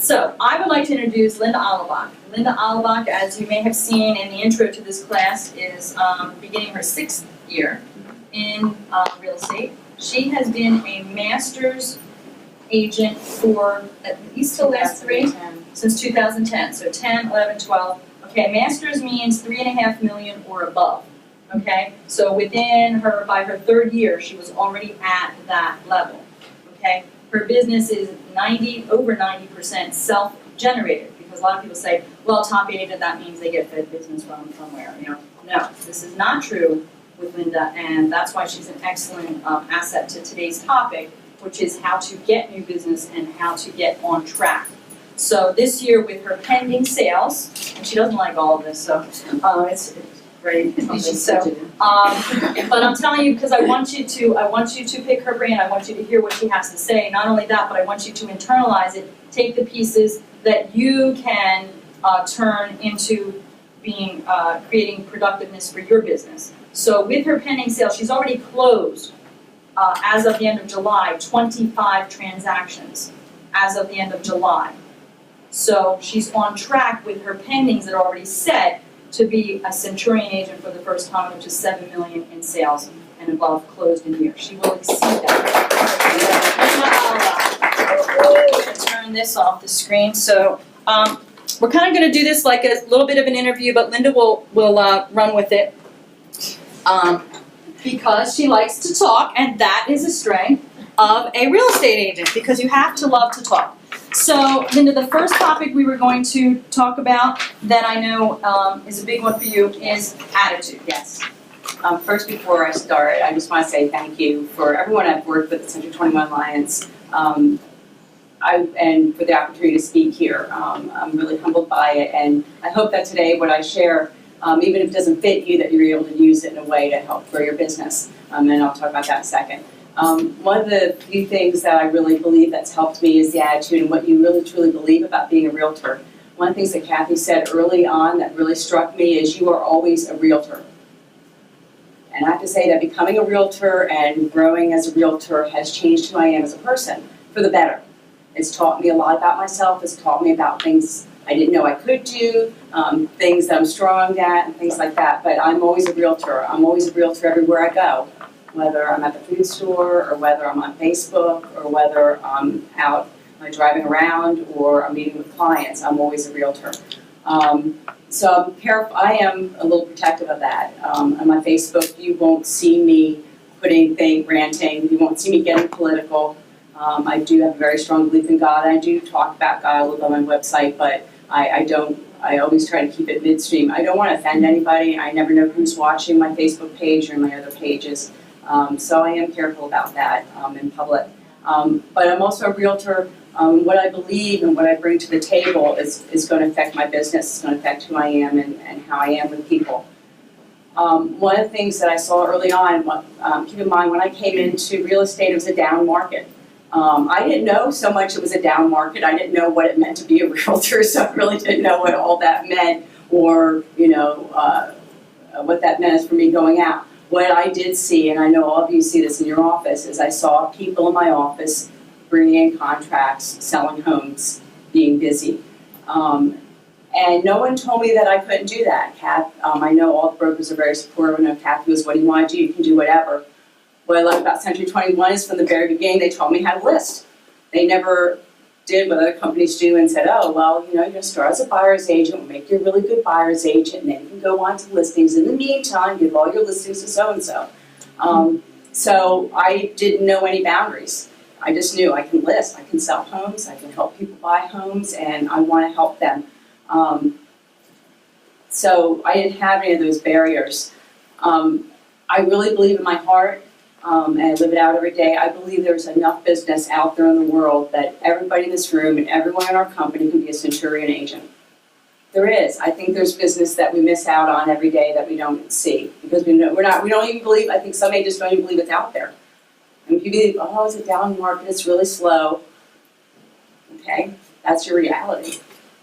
So I would like to introduce Linda Alabach. Linda Alabach, as you may have seen in the intro to this class, is beginning her 6th year in real estate. She has been a master's agent for at least the last 3, since 2010. So 10, 11, 12. Okay, master's means $3.5 million or above. Okay, so by her 3rd year, she was already at that level. Okay, her business is over 90% self-generated, because a lot of people say, well, top agent, that means they get fed business from somewhere. No, this is not true with Linda, and that's why she's an excellent asset to today's topic, which is how to get new business and how to get on track. So this year, with her pending sales, and she doesn't like all of this, so it's great. So, but I'm telling you, because I want you to pick her brain. I want you to hear what she has to say. Not only that, but I want you to internalize it. Take the pieces that you can turn into being creating productiveness for your business. So with her pending sales, she's already closed as of the end of July 25 transactions as of the end of July. So she's on track with her pendings that are already set to be a Centurion agent for the first time, which is $7 million in sales and above closed in a year. She will exceed that. Turn this off the screen. So we're kind of going to do this like a little bit of an interview, but Linda will run with it because she likes to talk, and that is a strength of a real estate agent, because you have to love to talk. So, Linda, the first topic we were going to talk about that I know is a big one for you is attitude. Yes. First, before I start, I just want to say thank you for everyone I've worked with at Century 21 Alliance, and for the opportunity to speak here. I'm really humbled by it, and I hope that today what I share, even if it doesn't fit you, that you're able to use it in a way to help grow your business, and I'll talk about that in a second. One of the few things that I really believe that's helped me is the attitude and what you really truly believe about being a realtor. One of the things that Kathy said early on that really struck me is you are always a realtor. And I have to say that becoming a realtor and growing as a realtor has changed who I am as a person for the better. It's taught me a lot about myself. It's taught me about things I didn't know I could do, things that I'm strong at and things like that. But I'm always a realtor. I'm always a realtor everywhere I go. Whether I'm at the food store, or whether I'm on Facebook, or whether I'm out driving around, or I'm meeting with clients, I'm always a realtor. So I'm careful. I am a little protective of that. On my Facebook, you won't see me ranting. You won't see me getting political. I do have a very strong belief in God. I do talk about God a little bit on my website, but I always try to keep it midstream. I don't want to offend anybody. I never know who's watching my Facebook page or my other pages. So I am careful about that in public. But I'm also a realtor. What I believe and what I bring to the table is going to affect my business. It's going to affect who I am and how I am with people. One of the things that I saw early on, keep in mind, when I came into real estate, it was a down market. I didn't know so much it was a down market. I didn't know what it meant to be a realtor, so I really didn't know what all that meant, or what that meant for me going out. What I did see, and I know all of you see this in your office, is I saw people in my office bringing in contracts, selling homes, being busy. And no one told me that I couldn't do that. I know all the brokers are very supportive. I know Kathy was, what do you want to do? You can do whatever. What I love about Century 21 is from the very beginning, they told me how to list. They never did what other companies do and said, oh, well, you're going to start as a buyer's agent, we'll make you a really good buyer's agent, and then you can go on to listings. In the meantime, give all your listings to so-and-so. So I didn't know any boundaries. I just knew I can list, I can sell homes, I can help people buy homes, and I want to help them. So I didn't have any of those barriers. I really believe in my heart, and I live it out every day. I believe there's enough business out there in the world that everybody in this room and everyone in our company can be a Centurion agent. There is. I think there's business that we miss out on every day that we don't see because we don't even believe. I think some agents don't even believe it's out there. And if you believe, oh, it's a down market, it's really slow. Okay, that's your reality.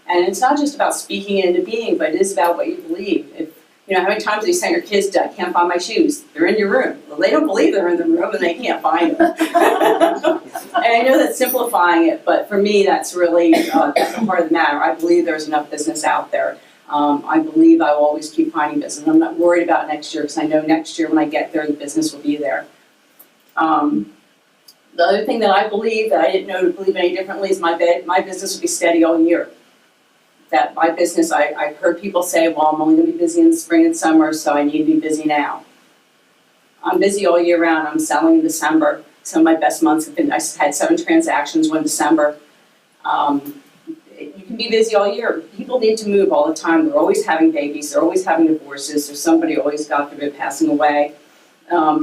And it's not just about speaking it into being, but it is about what you believe. If You know, how many times have you sent your kids to, I can't find my shoes? They're in your room. Well, they don't believe they're in the room and they can't find them. And I know that's simplifying it, but for me, that's really, that's the heart of the matter. I believe there's enough business out there. I believe I will always keep finding business. I'm not worried about next year because I know next year when I get there, the business will be there. The other thing that I believe that I didn't know to believe any differently is my business will be steady all year. That my business, I've heard people say, well, I'm only gonna be busy in the spring and summer, so I need to be busy now. I'm busy all year round. I'm selling in December. Some of my best months have been, I had 7 transactions, one December. You can be busy all year. People need to move all the time. They're always having babies. They're always having divorces. There's somebody always, God forbid, passing away.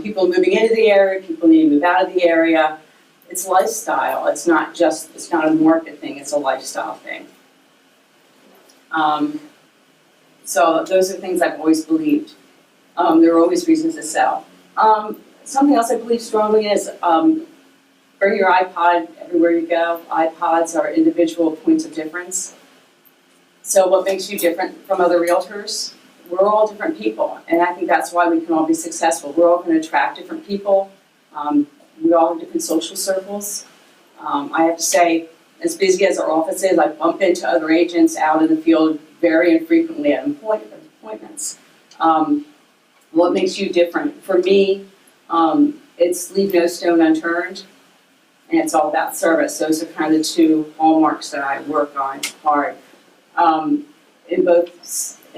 People moving into the area. People need to move out of the area. It's lifestyle. It's not a market thing. It's a lifestyle thing. So those are things I've always believed. There are always reasons to sell. Something else I believe strongly is bring your iPod everywhere you go. iPods are individual points of difference. So what makes you different from other realtors? We're all different people, and I think that's why we can all be successful. We're all going to attract different people. We all have different social circles. I have to say, as busy as our office is, I bump into other agents out in the field very infrequently at appointments. What makes you different? For me, it's leave no stone unturned, and it's all about service. Those are kind of the 2 hallmarks that I work on hard. In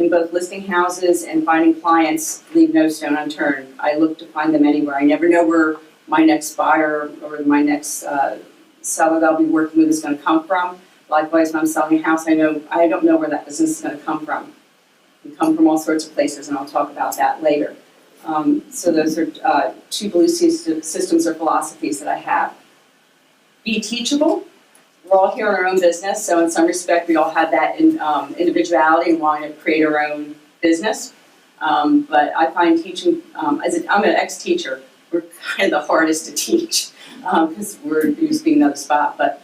both listing houses and finding clients, leave no stone unturned. I look to find them anywhere. I never know where my next buyer or my next seller that I'll be working with is going to come from. Likewise, when I'm selling a house, I don't know where that business is going to come from. It can come from all sorts of places, and I'll talk about that later. So those are 2 belief systems or philosophies that I have. Be teachable. We're all here in our own business, so in some respect, we all have that individuality and wanting to create our own business. But I find teaching, I'm an ex-teacher. We're kind of the hardest to teach because we're used to being another spot. But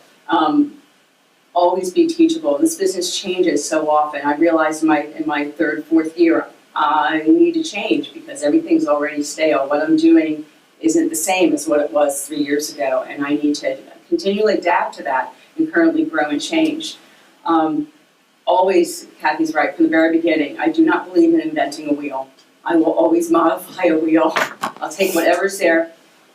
always be teachable. This business changes so often. I realized in my 3rd, 4th year, I need to change because everything's already stale. What I'm doing isn't the same as what it was 3 years ago, and I need to continually adapt to that and currently grow and change. Always, Kathy's right, from the very beginning, I do not believe in inventing a wheel. I will always modify a wheel. I'll take whatever's there.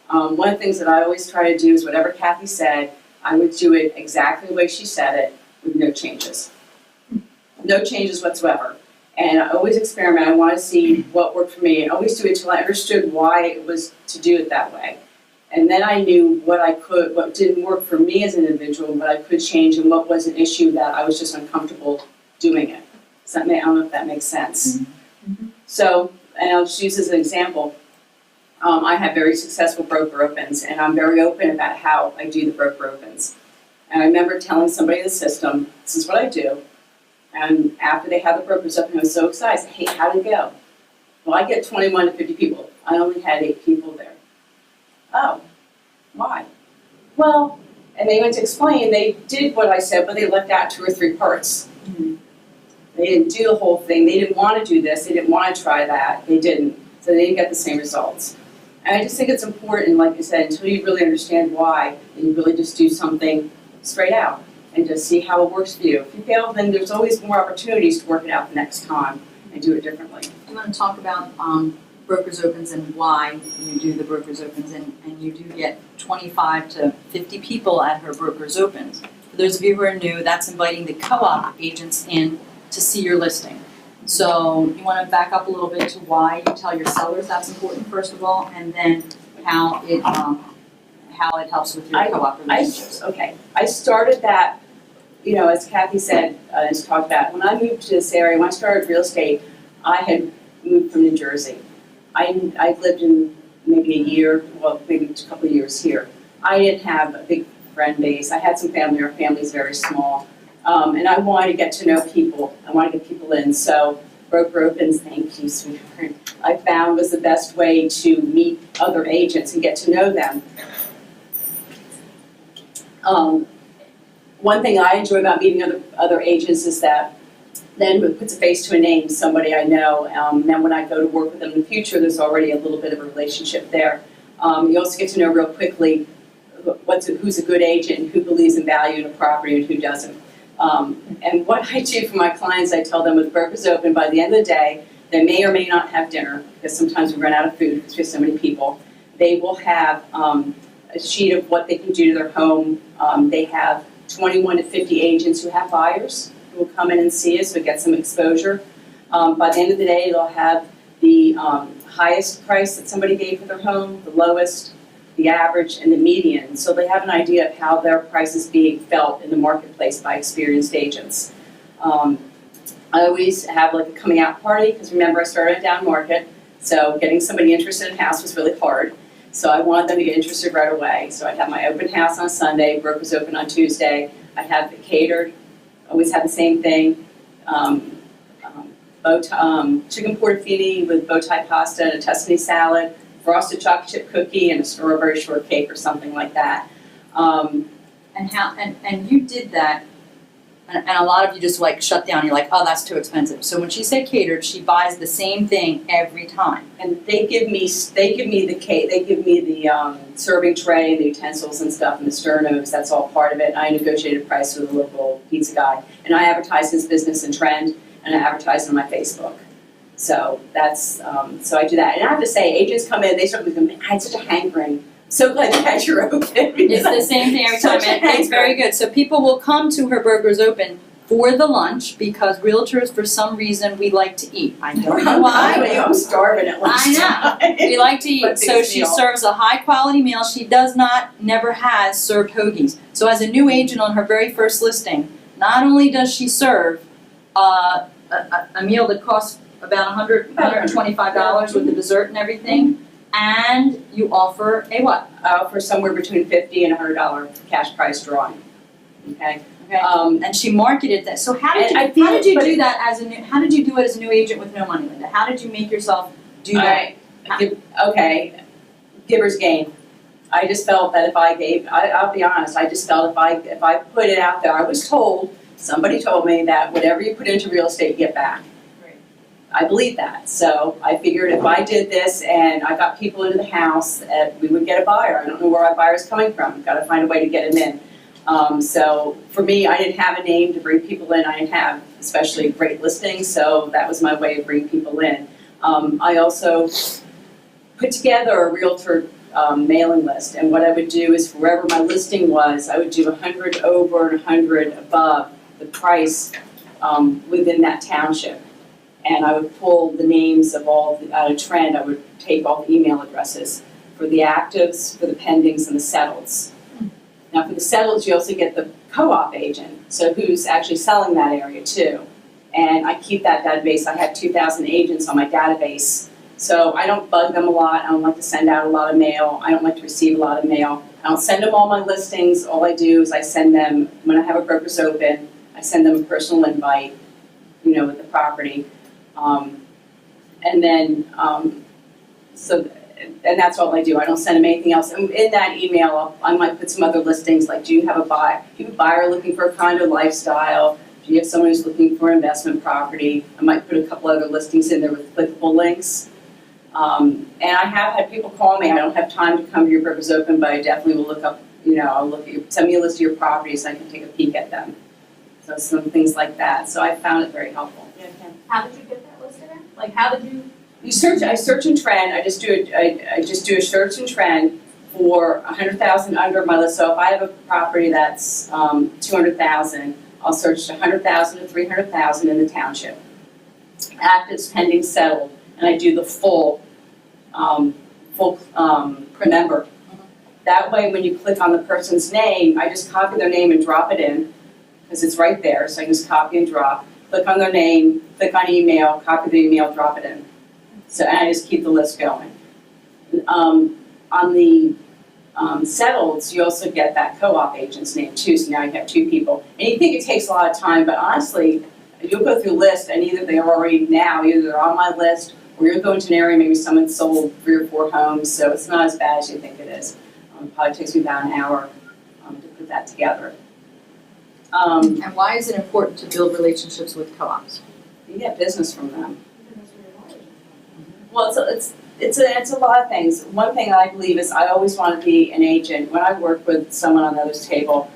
One of the things that I always try to do is whatever Kathy said, I would do it exactly the way she said it with no changes. No changes whatsoever. And I always experiment. I want to see what worked for me. I always do it until I understood why it was to do it that way. And then I knew what didn't work for me as an individual, what I could change, and what was an issue that I was just uncomfortable doing it. I don't know if that makes sense. Mm-hmm. So, and I'll just use as an example. I have very successful broker opens, and I'm very open about how I do the broker opens. And I remember telling somebody in the system, this is what I do. And after they had the brokers open, I was so excited. I said, hey, how'd it go? Well, I get 21 to 50 people. I only had 8 people there. Oh, why? Well, and they went to explain, they did what I said, but they left out 2 or 3 parts. Mm-hmm. They didn't do the whole thing. They didn't want to do this. They didn't want to try that. They didn't. So they didn't get the same results. And I just think it's important, like I said, until you really understand why, and you really just do something straight out and just see how it works for you. If you fail, then there's always more opportunities to work it out the next time and do it differently. I'm going to talk about brokers opens and why you do the brokers opens, and you do get 25 to 50 people at her brokers opens. For those of you who are new, that's inviting the co-op agents in to see your listing. So you want to back up a little bit to why you tell your sellers that's important first of all, and then how it helps with your co-op relationships. Okay, I started that, you know, as Kathy said, as talked about, when I moved to this area, when I started real estate, I had moved from New Jersey. I lived in maybe a year, well, maybe a couple of years here. I didn't have a big friend base. I had some family, our family's very small. And I wanted to get to know people. I wanted to get people in. So broker opens, thank you, sweetheart, I found was the best way to meet other agents and get to know them. One thing I enjoy about meeting other agents is that then it puts a face to a name, somebody I know. Then when I go to work with them in the future, there's already a little bit of a relationship there. You also get to know real quickly who's a good agent, who believes in value in a property and who doesn't. And what I do for my clients, I tell them with brokers open, by the end of the day, they may or may not have dinner, because sometimes we run out of food because we have so many people. They will have a sheet of what they can do to their home. They have 21 to 50 agents who have buyers who will come in and see us, so get some exposure. By the end of the day, they'll have the highest price that somebody gave for their home, the lowest, the average, and the median. So they have an idea of how their price is being felt in the marketplace by experienced agents. I always have like a coming out party, because remember I started down market, so getting somebody interested in a house was really hard. So I wanted them to get interested right away. So I'd have my open house on Sunday, brokers open on Tuesday. I'd have it catered, always have the same thing. Chicken portofino with bow tie pasta and a Tuscany salad, frosted chocolate chip cookie and a strawberry shortcake or something like that. And you did that, and a lot of you just like shut down, you're like, oh, that's too expensive. So when she said catered, she buys the same thing every time. And they give me the cake, they give me the serving tray, the utensils and stuff, and the sternos, that's all part of it. And I negotiated a price with a local pizza guy. And I advertise his business in Trend, and I advertise it on my Facebook. So that's, so I do that. And I have to say, agents come in, they start with them, I had such a hankering. So glad you had your open. It's the same thing every time, and it's very good. So people will come to her Burgers Open for the lunch, because realtors, for some reason, we like to eat. I don't know why. I'm starving at lunchtime. I know. We like to eat. So she serves a high quality meal. She never has served hoagies. So as a new agent on her very first listing, not only does she serve a meal that costs about $125 with the dessert and everything, and you offer a what? I offer somewhere between $50 and $100 cash price drawing. Okay. Okay. And she marketed that. So how did you do that as a new? How did you do it as a new agent with no money, Linda? How did you make yourself do that? Okay, giver's gain. I just felt that if I gave, I'll be honest, I just felt if I put it out there, I was told, somebody told me that whatever you put into real estate, you get back. Right. I believe that. So I figured if I did this and I got people into the house, we would get a buyer. I don't know where our buyer's coming from. Got to find a way to get them in. So for me, I didn't have a name to bring people in. I didn't have especially great listings, so that was my way of bringing people in. I also put together a realtor mailing list, and what I would do is wherever my listing was, I would do 100 over and 100 above the price within that township. And I would pull the names of out of Trend. I would take all the email addresses for the actives, for the pendings, and the settles. Now for the settles, you also get the co-op agent, so who's actually selling that area too. And I keep that database. I have 2,000 agents on my database. So I don't bug them a lot. I don't like to send out a lot of mail. I don't like to receive a lot of mail. I don't send them all my listings. All I do is I send them, when I have a Brokers Open, I send them a personal invite, with the property. And that's all I do. I don't send them anything else. And in that email, I might put some other listings, like do you have a buyer looking for a condo lifestyle? Do you have someone who's looking for investment property? I might put a couple other listings in there with clickable links. And I have had people call me. I don't have time to come to your Brokers Open, but I definitely will look up, I'll look at send me a list of your properties and I can take a peek at them. So some things like that. So I found it very helpful. Yeah, Kim. How did you get that listed in? Like, how did you? I search in Trend. I just do a search in Trend for 100,000 under my list. So if I have a property that's 200,000, I'll search 100,000 to 300,000 in the township. Actives, pending, settled, and I do the full member. That way, when you click on the person's name, I just copy their name and drop it in, because it's right there. So I can just copy and drop. Click on their name, click on email, copy the email, drop it in. So and I just keep the list going. On the settles, you also get that co-op agent's name too, so now you have two people. And you think it takes a lot of time, but honestly, you'll go through a list and either they're on my list, or you're going to an area, maybe someone sold 3 or 4 homes, so it's not as bad as you think it is. It probably takes me about an hour to put that together. And why is it important to build relationships with co-ops? You get business from them. Well, it's a lot of things. One thing I believe is I always want to be an agent. When I work with someone on the other table,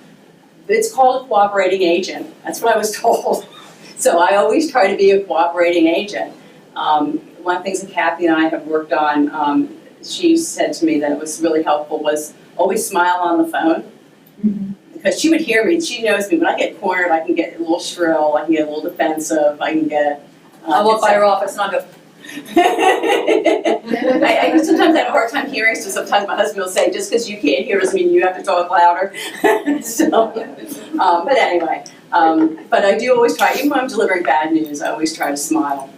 it's called a cooperating agent. That's what I was told. So I always try to be a cooperating agent. One of the things that Kathy and I have worked on, she said to me that it was really helpful was always smile on the phone. Because she would hear me, she knows me. When I get cornered, I can get a little shrill, I can get a little defensive, I can get. I walk by her office and I'll go. I sometimes have a hard time hearing, so sometimes my husband will say, just because you can't hear doesn't mean you have to talk louder. But anyway, but I do always try, even when I'm delivering bad news, I always try to smile.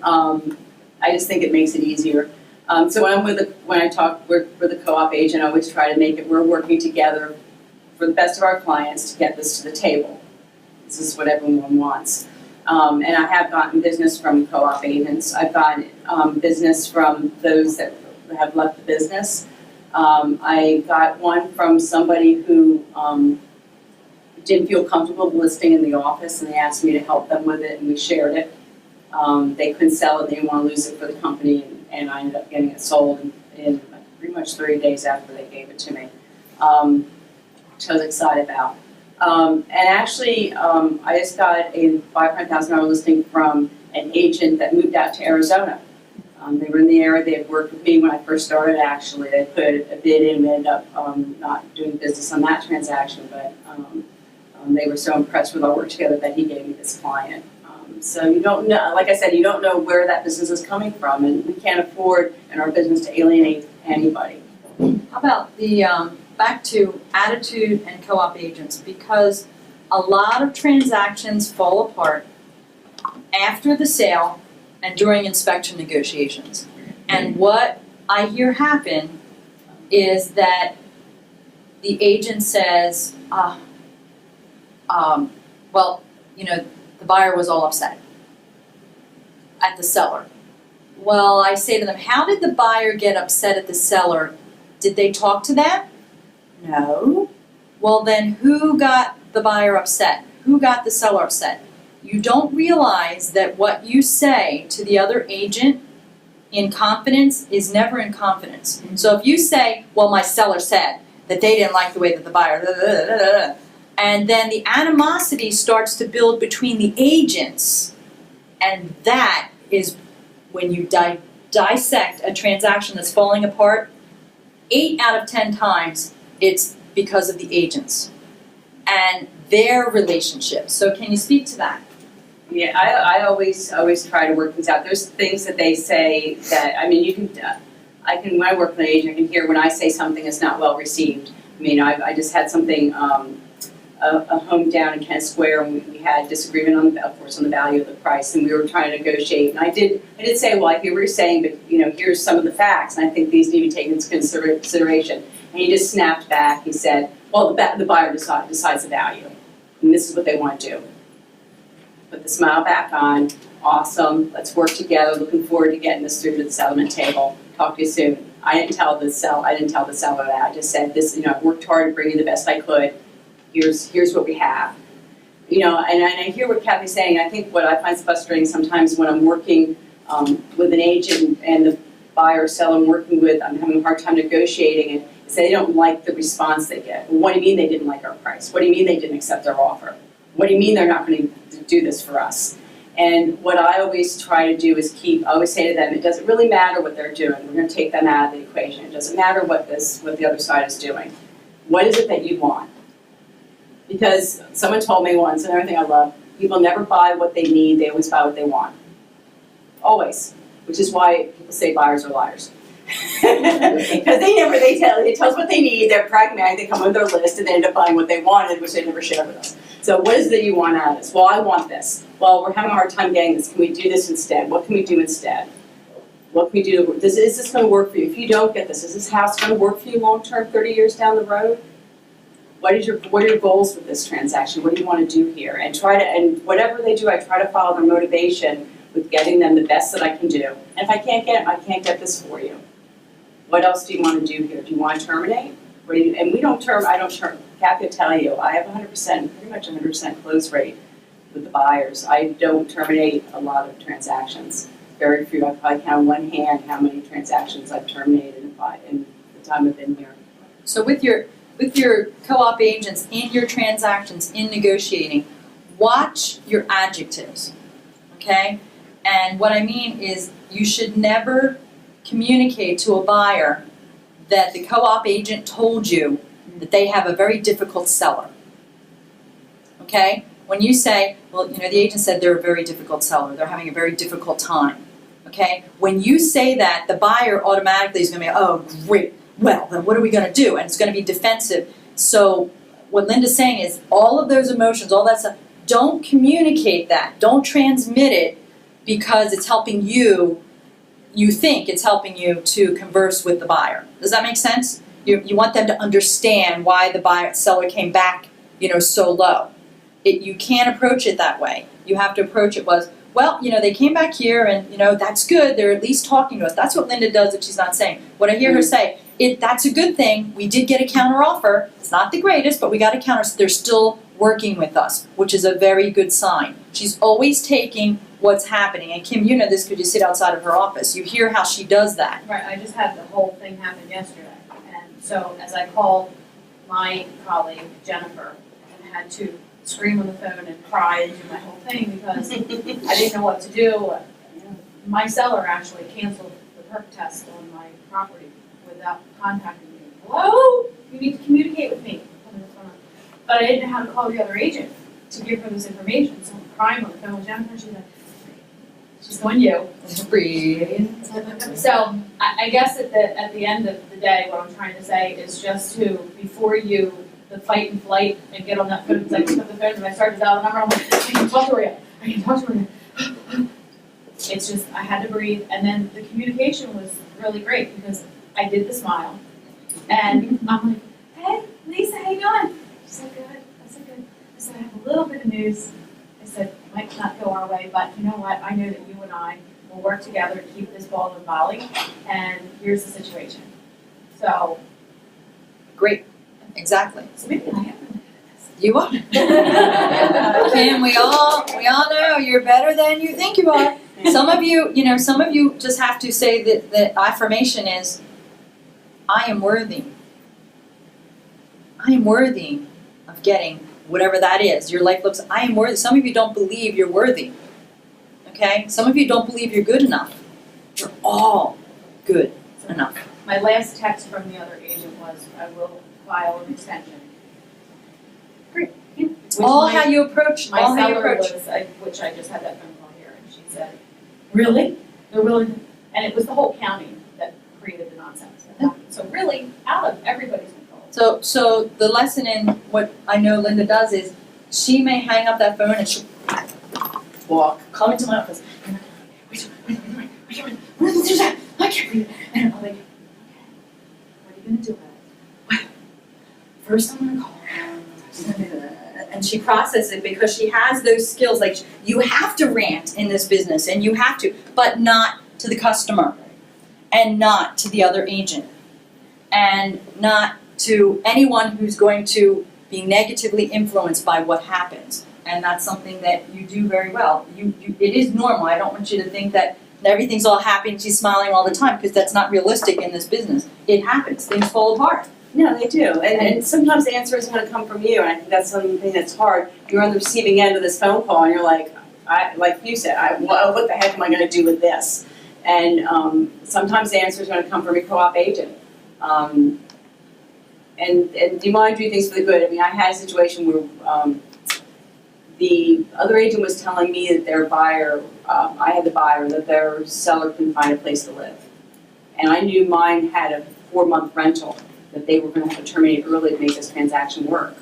I just think it makes it easier. So when I talk with a co-op agent, I always try to make it, we're working together for the best of our clients to get this to the table. This is what everyone wants. And I have gotten business from co-op agents. I've gotten business from those that have left the business. I got one from somebody who didn't feel comfortable listing in the office, and they asked me to help them with it, and we shared it. They couldn't sell it, they didn't want to lose it for the company, and I ended up getting it sold in pretty much 30 days after they gave it to me, which I was excited about. And actually, I just got a $500,000 listing from an agent that moved out to Arizona. They were in the area, they had worked with me when I first started, actually. They put a bid in, we ended up not doing business on that transaction, but they were so impressed with our work together that he gave me this client. So you don't know, like I said, you don't know where that business is coming from, and we can't afford in our business to alienate anybody. How about the, back to attitude and co-op agents, because a lot of transactions fall apart after the sale and during inspection negotiations. And what I hear happen is that the agent says, well, you know, the buyer was all upset at the seller. Well, I say to them, how did the buyer get upset at the seller? Did they talk to them? No. Well, then who got the buyer upset? Who got the seller upset? You don't realize that what you say to the other agent in confidence is never in confidence. So if you say, well, my seller said that they didn't like the way that the buyer, and then the animosity starts to build between the agents, and that is when you dissect a transaction that's falling apart, 8 out of 10 times it's because of the agents and their relationship. So can you speak to that? Yeah, I always try to work things out. There's things that they say that, I mean, you can, when I work with an agent, I can hear when I say something is not well received. I mean, I just had something, a home down in Kent Square, and we had disagreement on, of course, on the value of the price, and we were trying to negotiate. And I did say, well, I hear what you're saying, but you know, here's some of the facts, and I think these need to be taken into consideration. And he just snapped back. He said, well, the buyer decides the value, and this is what they want to do. Put the smile back on. Awesome. Let's work together. Looking forward to getting this through to the settlement table. Talk to you soon. I didn't tell the seller that. I just said this. You know, I worked hard to bring you the best I could. Here's what we have. You know, and I hear what Kathy's saying. I think what I find frustrating sometimes when I'm working with an agent and the buyer or seller I'm working with, I'm having a hard time negotiating it, is they don't like the response they get. Well, what do you mean they didn't like our price? What do you mean they didn't accept our offer? What do you mean they're not going to do this for us? And what I always try to do is I always say to them, it doesn't really matter what they're doing. We're going to take them out of the equation. It doesn't matter what the other side is doing. What is it that you want? Because someone told me once, and everything I love, people never buy what they need, they always buy what they want. Always. Which is why people say buyers are liars. Because they tell us what they need, they're pragmatic, they come with their list, and they end up buying what they wanted, which they never share with us. So what is it that you want out of this? Well, I want this. Well, we're having a hard time getting this. Can we do this instead? What can we do instead? What can we do? Is this going to work for you? If you don't get this, is this house going to work for you long term, 30 years down the road? What are your goals with this transaction? What do you want to do here? And whatever they do, I try to follow their motivation with getting them the best that I can do. And if I can't get it, I can't get this for you. What else do you want to do here? Do you want to terminate? what do you, and we don't term, I don't term, Kathy will tell you, I have 100%, pretty much 100% close rate with the buyers. I don't terminate a lot of transactions. Very few, I probably count on one hand how many transactions I've terminated in the time I've been here. So with your co-op agents in your transactions, in negotiating, watch your adjectives, okay? And what I mean is you should never communicate to a buyer that the co-op agent told you that they have a very difficult seller, okay? When you say, well, you know, the agent said they're a very difficult seller, they're having a very difficult time, okay? When you say that, the buyer automatically is gonna be, oh, great, well, then what are we gonna do? And it's gonna be defensive. So what Linda's saying is all of those emotions, all that stuff, don't communicate that, don't transmit it because it's helping you, you think it's helping you to converse with the buyer. Does that make sense? You want them to understand why the seller came back, you know, so low. You can't approach it that way. You have to approach it was, well, you know, they came back here and, you know, that's good, they're at least talking to us. That's what Linda does if she's not saying. What I hear her say, that's a good thing, we did get a counter offer, it's not the greatest, but we got a counter, so they're still working with us, which is a very good sign. She's always taking what's happening, and Kim, you know this because you sit outside of her office, you hear how she does that. Right, I just had the whole thing happen yesterday, and so as I called my colleague Jennifer and had to scream on the phone and cry and do my whole thing because I didn't know what to do. My seller actually canceled the perk test on my property without contacting me. Hello, you need to communicate with me. But I didn't know how to call the other agent to give her this information, so I'm crying on the phone with Jennifer, and she's like, she's going you. Breathe. So I guess at the end of the day, what I'm trying to say is just to, before you, the fight and flight and get on that phone, because I pick up the phone and I start to dial the number, I'm like, I can talk to her yet, I can talk to her yet. It's just, I had to breathe, and then the communication was really great because I did the smile. And I'm like, hey, Lisa, how you doing? She said, good. I said, good. I said, I have a little bit of news. I said, it might not go our way, but you know what? I know that you and I will work together to keep this ball in volley, and here's the situation. So. Great, exactly. So maybe I am. You are. Kim, we all know you're better than you think you are. Some of you just have to say that the affirmation is, I am worthy. I am worthy of getting whatever that is. Your life looks, I am worthy. Some of you don't believe you're worthy. Okay? Some of you don't believe you're good enough. You're all good enough. My last text from the other agent was, I will file an extension. Great. It's all how you approach, My all how you seller approach. was, which I just had that phone call here, and she said, really? They're willing, and it was the whole county that created the nonsense that happened. So really, out of everybody's control. So the lesson in what I know Linda does is she may hang up that phone and she'll come into my office. Wait, I can't read it. And I'm like, okay, what are you gonna do about it? Well, first I'm gonna call her. And she processes it because she has those skills. Like, you have to rant in this business, and you have to, but not to the customer, and not to the other agent, and not to anyone who's going to be negatively influenced by what happens. And that's something that you do very well. It is normal. I don't want you to think that everything's all happy and she's smiling all the time, because that's not realistic in this business. It happens. Things fall apart. No, they do, and sometimes the answer isn't gonna come from you, and I think that's something that's hard. You're on the receiving end of this phone call, and you're like, like you said, what the heck am I gonna do with this? And sometimes the answer is gonna come from your co-op agent. And you want to do things for the good. I mean, I had a situation where the other agent was telling me that their buyer, I had the buyer, that their seller couldn't find a place to live. And I knew mine had a 4-month rental that they were going to have to terminate early to make this transaction work.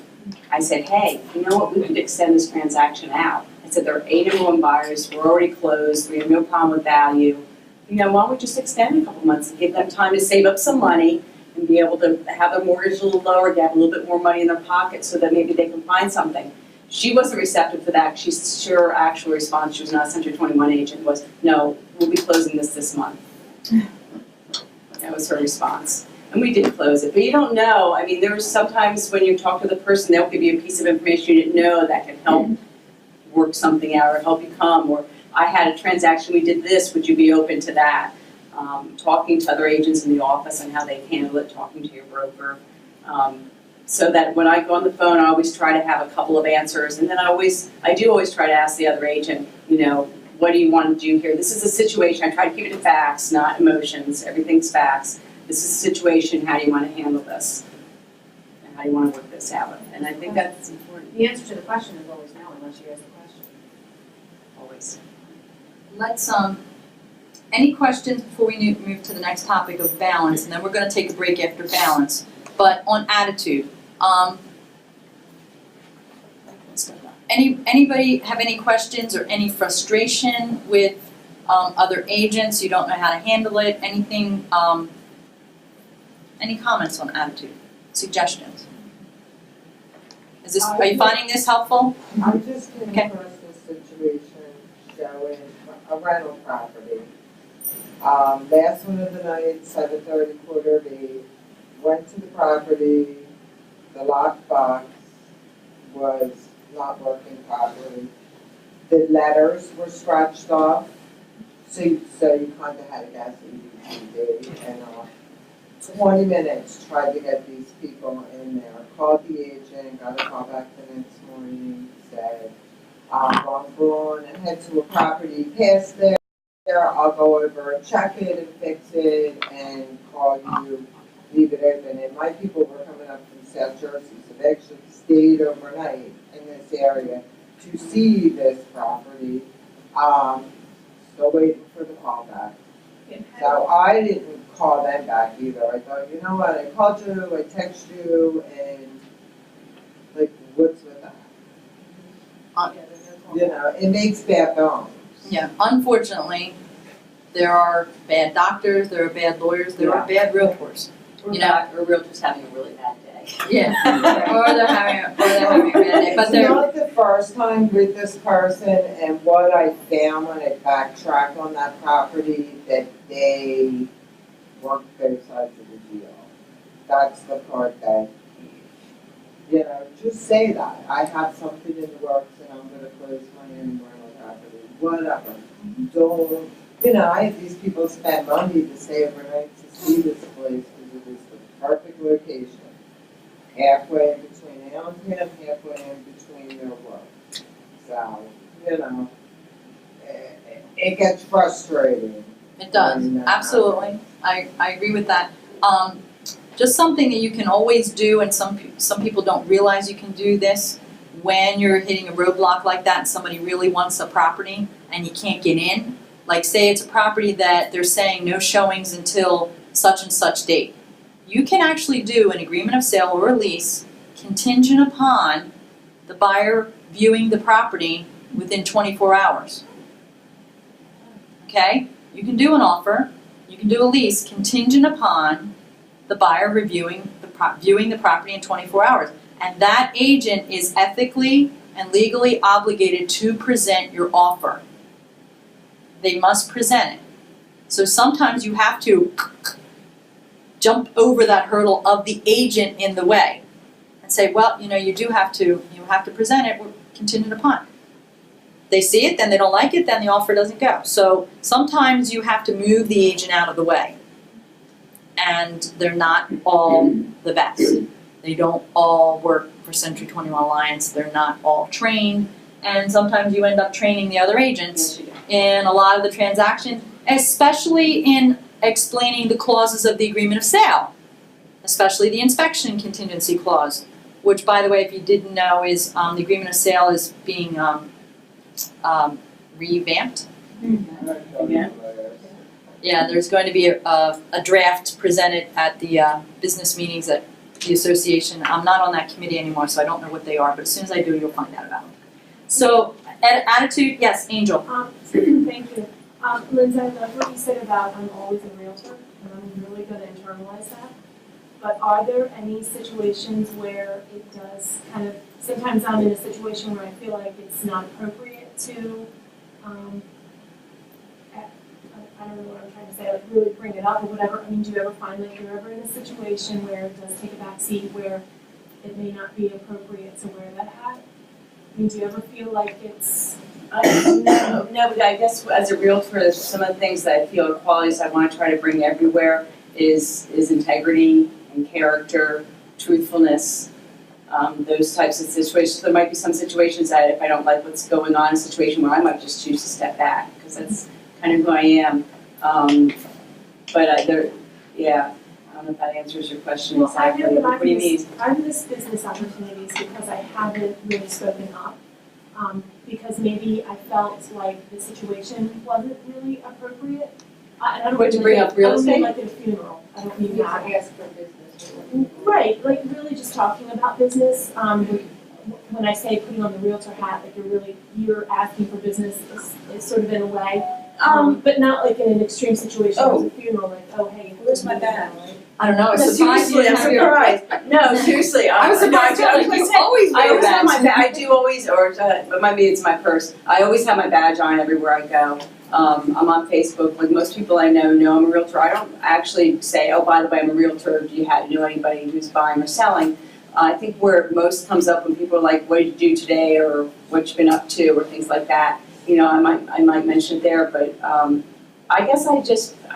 I said, hey, you know what, we could extend this transaction out. I said, there are 8 number-1 buyers, we're already closed, we have no problem with value. You know, why don't we just extend a couple months and give them time to save up some money and be able to have their mortgage a little lower, get a little bit more money in their pocket so that maybe they can find something. She wasn't receptive for that. She's sure actual response, she was not a Century 21 agent, was, no, we'll be closing this month. That was her response. And we did close it, but you don't know, I mean, there's sometimes when you talk to the person, they'll give you a piece of information you didn't know that can help work something out or help you come, or I had a transaction, we did this, would you be open to that? Talking to other agents in the office and how they handle it, talking to your broker. So that when I go on the phone, I always try to have a couple of answers, and then I do always try to ask the other agent, you know, what do you want to do here? This is a situation, I try to keep it to facts, not emotions, everything's facts. This is a situation, how do you want to handle this? And how do you want to work this out? And I think that's important, The answer to the question is always no unless you ask the question. always. Let's, any questions before we move to the next topic of balance, and then we're gonna take a break after balance. But on attitude, anybody have any questions or any frustration with, other agents, you don't know how to handle it, anything, any comments on attitude, suggestions? Are you finding this helpful? I just came Okay. across this situation showing a rental property. Last one of the night, 7:30, 8:15, went to the property, the lockbox was not working properly. The letters were scratched off, so you kind of had to guess EBTD, and 20 minutes tried to get these people in there. Called the agent, got a call back the next morning, said, I'm going ahead to a property past there, I'll go over and check it and fix it and call you, leave it open. And my people were coming up from South Jersey, so they actually stayed overnight in this area to see this property. Still waiting for the call back. So I didn't call them back either. I thought, you know what, I called you, I texted you, and like, what's with that? You know, it makes bad bones. Yeah, unfortunately, there are bad doctors, there are bad lawyers, there are bad realtors. You know, Or we're just having a really bad day. Yeah, or they're having a bad day, but It's they're, not the first time with this person, and what I found when I backtracked on that property, that they worked both sides of the deal. That's the part that, you know, just say that. I have something in the works and I'm gonna close my own rental property, whatever. Don't, you know, I have these people spend money to stay overnight to see this place because it is the perfect location. Halfway in between Allentown, halfway in between their work. So, you know, it gets frustrating. it does, when that absolutely, I agree with that. Just something that you can always do, and some people don't realize you can do this, when you're hitting a roadblock like that and somebody really wants a property and you can't get in, like say it's a property that they're saying no showings until such and such date. You can actually do an agreement of sale or a lease contingent upon the buyer viewing the property within 24 hours. Okay? You can do an offer, you can do a lease contingent upon the buyer viewing the property in 24 hours. And that agent is ethically and legally obligated to present your offer. They must present it. So sometimes you have to jump over that hurdle of the agent in the way and say, well, you know, you have to present it, we're contingent upon. They see it, then they don't like it, then the offer doesn't go. So sometimes you have to move the agent out of the way. And they're not all the best. They don't all work for Century 21 Alliance, they're not all trained, and sometimes you end up training the other agents in a lot of the transactions, especially in explaining the clauses of the agreement of sale, especially the inspection contingency clause, which, by the way, if you didn't know, is the agreement of sale is being revamped. Yeah. Yeah, there's going to be a draft presented at the business meetings at the association. I'm not on that committee anymore, so I don't know what they are, but as soon as I do, you'll find out about them. So, attitude, yes, Angel. Thank you. Lindsay, I love what you said about I'm always a realtor, and I'm really going to internalize that. But are there any situations where it does kind of, sometimes I'm in a situation where I feel like it's not appropriate to I don't know what I'm trying to say, like really bring it up or whatever, I mean, do you ever find that you're ever in a situation where it does take a back seat, where it may not be appropriate to wear that hat? I mean, do you ever feel like it's, No, but I guess as a realtor, some of the things that I feel are qualities I want to try to bring everywhere is integrity and character, truthfulness, those types of situations. There might be some situations that if I don't like what's going on, a situation where I might just choose to step back, because that's kind of who I am. But yeah, I don't know if that answers your question well, I exactly. know that What do you mean? I've missed business opportunities because I haven't really spoken up. Because maybe I felt like the situation wasn't really appropriate. And I don't What, to mean bring like up real I don't estate? mean like at a funeral, I don't mean that. ask for business. Right, like really just talking about business, when I say putting on the realtor hat, like you're asking for business is sort of in a way. But not like in an extreme situation, as a funeral, like, oh, hey. Where's my badge? I don't know, I was No, surprised you seriously, I'm didn't have your. surprised. No, seriously, I was surprised too, like you always I wear always have my badge. I do always, but maybe it's my purse. I always have my badge on everywhere I go. I'm on Facebook, like most people I know I'm a realtor. I don't actually say, oh, by the way, I'm a realtor, do you know anybody who's buying or selling? I think where most comes up when people are like, what did you do today, or what you've been up to, or things like that. You know, I might mention it there, but I guess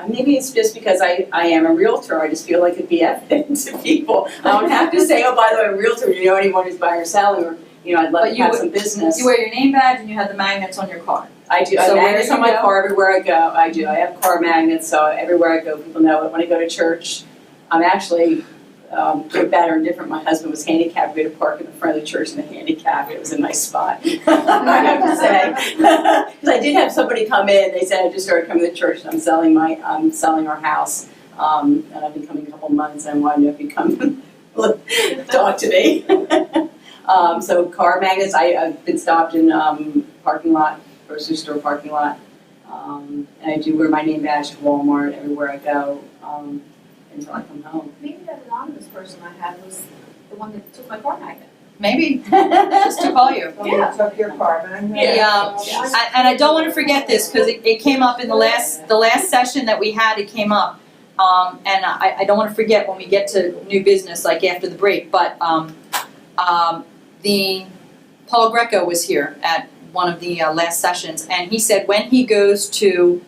maybe it's just because I am a realtor, I just feel like it'd be evident to people. I don't have to say, oh, by the way, I'm a realtor, do you know anyone who's buying or selling, or, you know, I'd love But to you have would- some business. You wear your name badge and you have the magnets on your car. I do, I So have where magnets you on my go- car everywhere I go, I do, I have car magnets, so everywhere I go, people know it. When I go to church, I'm actually, good, better, and different. My husband was handicapped, we had to park in the front of the church in the handicap, it was a nice spot, I have to say. Because I did have somebody come in, they said, I just started coming to church, and I'm selling our house. And I've been coming a couple months, and I wanted to know if you'd come talk to me. So car magnets, I've been stopped in, parking lot, grocery store parking lot. And I do wear my name badge to Walmart everywhere I go, until I come home. Maybe that anonymous person I had was the one that took my car magnet. Maybe, just to call you. Someone took your car, man. And I don't wanna forget this, cause it came up in the last session that we had, it came up. And I don't wanna forget when we get to new business, like after the break, but, the, Paul Greco was here at one of the last sessions, and he said when he goes to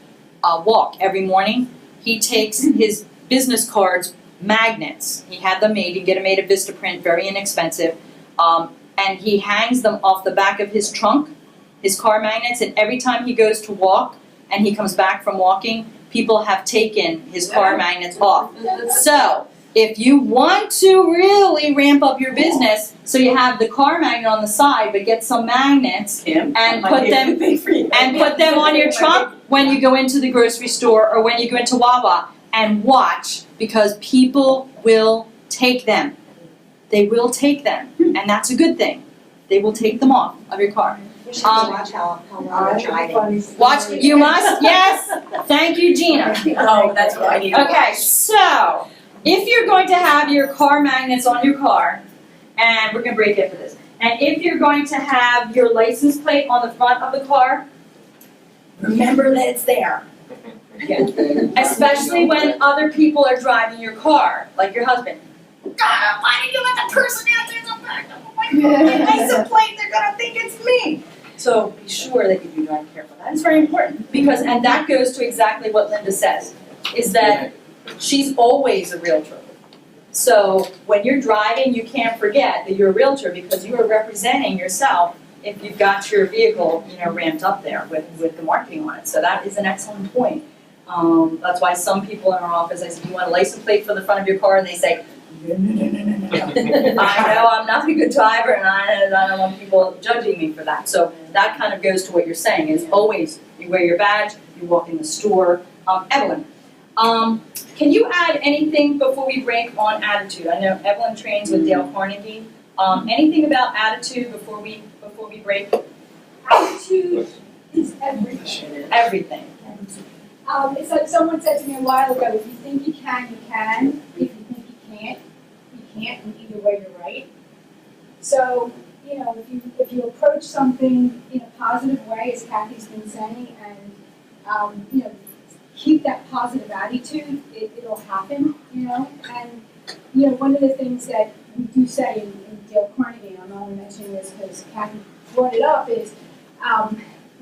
walk every morning, he takes his business cards, magnets, he had them made, you can get them made of Vistaprint, very inexpensive, and he hangs them off the back of his trunk, his car magnets, and every time he goes to walk and he comes back from walking, people have taken his car magnets off. So, if you want to really ramp up your business, so you have the car magnet on the side, but get some magnets Kim, and that put might be a them good thing for you. and put them on your trunk when you go into the grocery store or when you go into Wawa, and watch, because people will take them. They will take them, and that's a good thing. They will take them off of your car. Watch how long they're driving. Watch, you must, yes, thank you, Gina. Oh, that's what I need to watch. Okay, so, if you're going to have your car magnets on your car, and we're gonna break it for this, and if you're going to have your license plate on the front of the car, remember that it's there. Especially when other people are driving your car, like your husband. God, why did you let the person out there in the back of my license plate? They're gonna think it's me. So be sure that you do drive careful. That is very important, because, and that goes to exactly what Linda says, is that she's always a realtor. So when you're driving, you can't forget that you're a realtor, because you are representing yourself if you've got your vehicle, ramped up there with the marketing on it. So that is an excellent point. That's why some people in our office, I said, you want a license plate for the front of your car? And they say, no. I know I'm not a good driver, and I don't want people judging me for that. So that kind of goes to what you're saying, is always, you wear your badge, you walk in the store. Evelyn, can you add anything before we break on attitude? I know Evelyn trains with Dale Carnegie. Anything about attitude before we break? Attitude is everything. Everything. It's like someone said to me a while ago, if you think you can, you can. If you think you can't, and either way you're right. So, if you approach something in a positive way, as Kathy's been saying, and, keep that positive attitude, it'll happen, you know? And, you know, one of the things that we do say in Dale Carnegie, and I'm only mentioning this because Kathy brought it up, is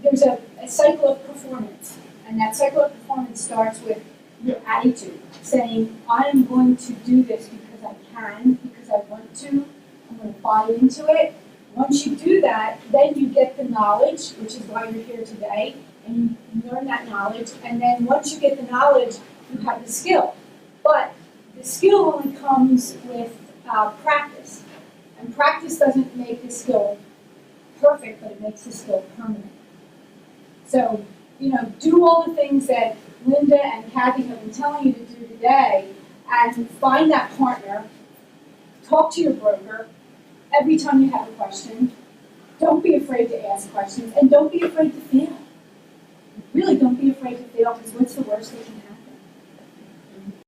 there's a cycle of performance. And that cycle of performance starts with your attitude, saying, I am going to do this because I can, because I want to, I'm going to buy into it. Once you do that, then you get the knowledge, which is why you're here today, and you learn that knowledge. And then once you get the knowledge, you have the skill. But the skill only comes with practice. And practice doesn't make the skill perfect, but it makes the skill permanent. So, you know, do all the things that Linda and Kathy have been telling you to do today, and find that partner, talk to your broker every time you have a question. Don't be afraid to ask questions, and don't be afraid to fail. Really, don't be afraid to fail, because what's the worst that can happen?